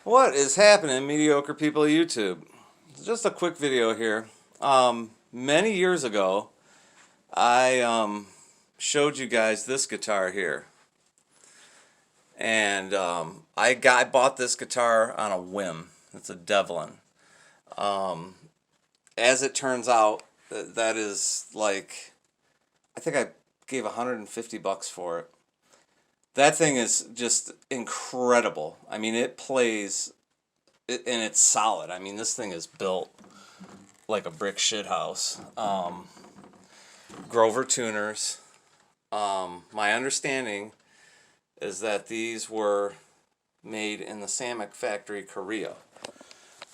What is happening, mediocre people of YouTube? Just a quick video here. Many years ago, I showed you guys this guitar here, and I bought this guitar on a whim. It's a Devlin. Um, as it turns out, that is like I think I gave $150 for it. That thing is just incredible. I mean, it plays and it's solid. I mean, this thing is built like a brick shit house. Grover tuners. My understanding is that these were made in the Samek factory, Korea.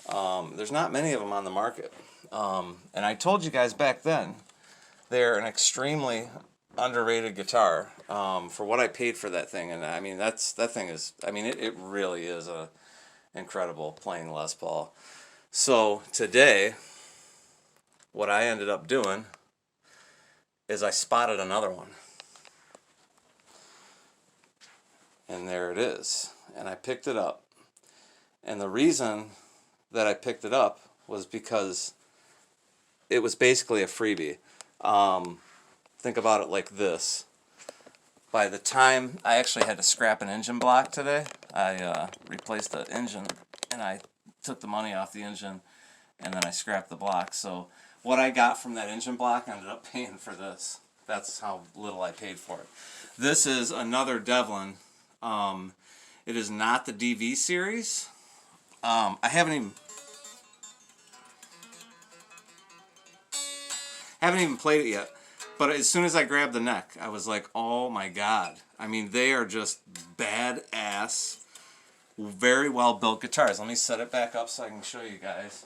There's not many of them on the market. And I told you guys back then, they're an extremely underrated guitar for what I paid for that thing. And I mean, that thing is, I mean, it really is a incredible playing Les Paul. So today, what I ended up doing is I spotted another one. And there it is. And I picked it up. And the reason that I picked it up was because it was basically a freebie. Think about it like this. By the time I actually had to scrap an engine block today, I replaced the engine and I took the money off the engine and then I scrapped the block. So what I got from that engine block, I ended up paying for this. That's how little I paid for it. This is another Devlin. It is not the DV series. I haven't even played it yet. But as soon as I grabbed the neck, I was like, oh my god. I mean, they are just badass, very well built guitars. Let me set it back up so I can show you guys.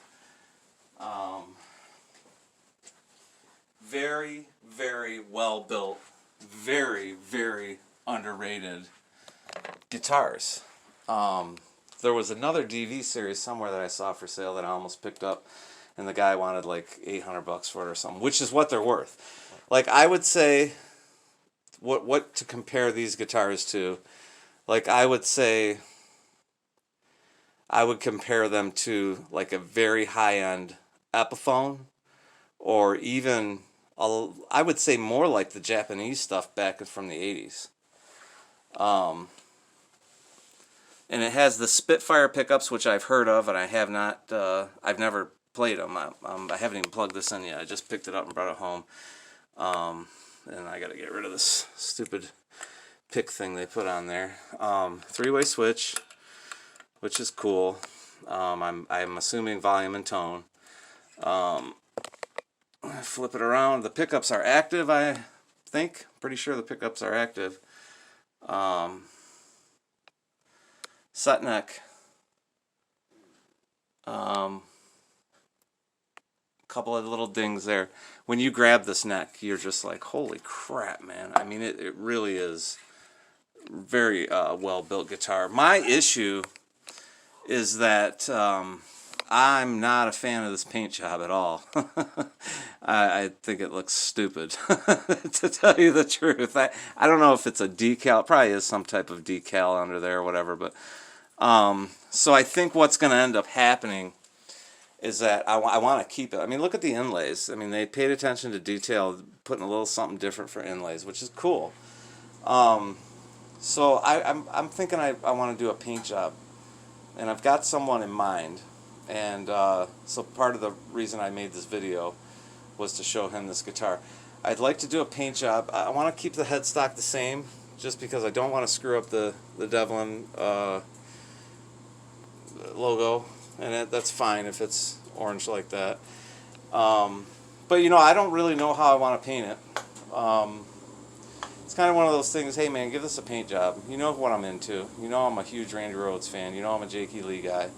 Very, very well built, very, very underrated guitars. There was another DV series somewhere that I saw for sale that I almost picked up, and the guy wanted like $800 for it or something, which is what they're worth. Like, I would say, what to compare these guitars to, like, I would say, I would compare them to like a very high-end Epiphone, or even, I would say more like the Japanese stuff back from the 80s. And it has the Spitfire pickups, which I've heard of, and I have not, I've never played them. I haven't even plugged this in yet. I just picked it up and brought it home. And I gotta get rid of this stupid pick thing they put on there. Three-way switch, which is cool. I'm assuming volume and tone. Flip it around. The pickups are active, I think. Pretty sure the pickups are active. Set neck. Couple of little dings there. When you grab this neck, you're just like, holy crap, man. I mean, it really is very well built guitar. My issue is that I'm not a fan of this paint job at all. I think it looks stupid, to tell you the truth. I don't know if it's a decal. It probably is some type of decal under there or whatever. But so I think what's going to end up happening is that I want to keep it. I mean, look at the inlays. I mean, they paid attention to detail, putting a little something different for inlays, which is cool. So I'm thinking I want to do a paint job, and I've got someone in mind. And so part of the reason I made this video was to show him this guitar. I'd like to do a paint job. I want to keep the headstock the same, just because I don't want to screw up the Devlin logo. And that's fine if it's orange like that. But, you know, I don't really know how I want to paint it. It's kind of one of those things, hey, man, give this a paint job. You know what I'm into. You know I'm a huge Randy Rhoads fan. You know I'm a Jakey Lee guy.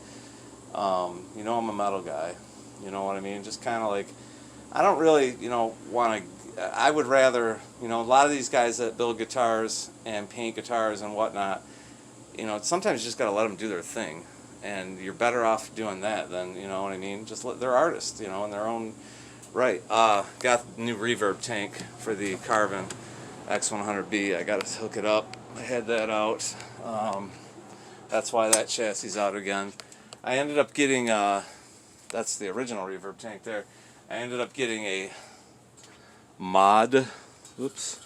You know I'm a metal guy. You know what I mean? Just kind of like, I don't really, you know, want to, I would rather, you know, a lot of these guys that build guitars and paint guitars and whatnot, you know, sometimes you just got to let them do their thing. And you're better off doing that than, you know what I mean? Just they're artists, you know, in their own right. Got the new reverb tank for the Carvin X100B. I got to hook it up. I had that out. That's why that chassis is out again. I ended up getting, that's the original reverb tank there. I ended up getting a mod. Oops.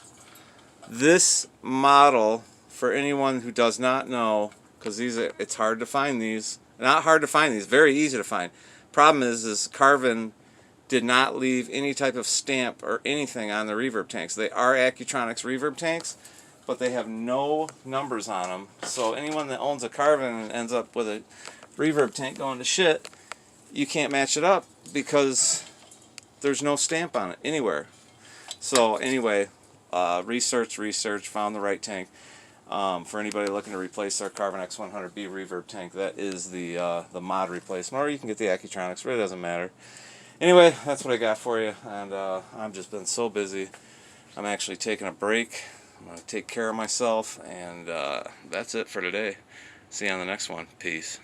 This model, for anyone who does not know, because it's hard to find these. Not hard to find these, very easy to find. Problem is Carvin did not leave any type of stamp or anything on the reverb tanks. They are Accutronics reverb tanks, but they have no numbers on them. So anyone that owns a Carvin and ends up with a reverb tank going to shit, you can't match it up because there's no stamp on it anywhere. So anyway, research, found the right tank. For anybody looking to replace their Carvin X100B reverb tank, that is the mod replacement, or you can get the Accutronics. Really doesn't matter. Anyway, that's what I got for you, and I've just been so busy. I'm actually taking a break. I'm going to take care of myself, and that's it for today. See you on the next one. Peace.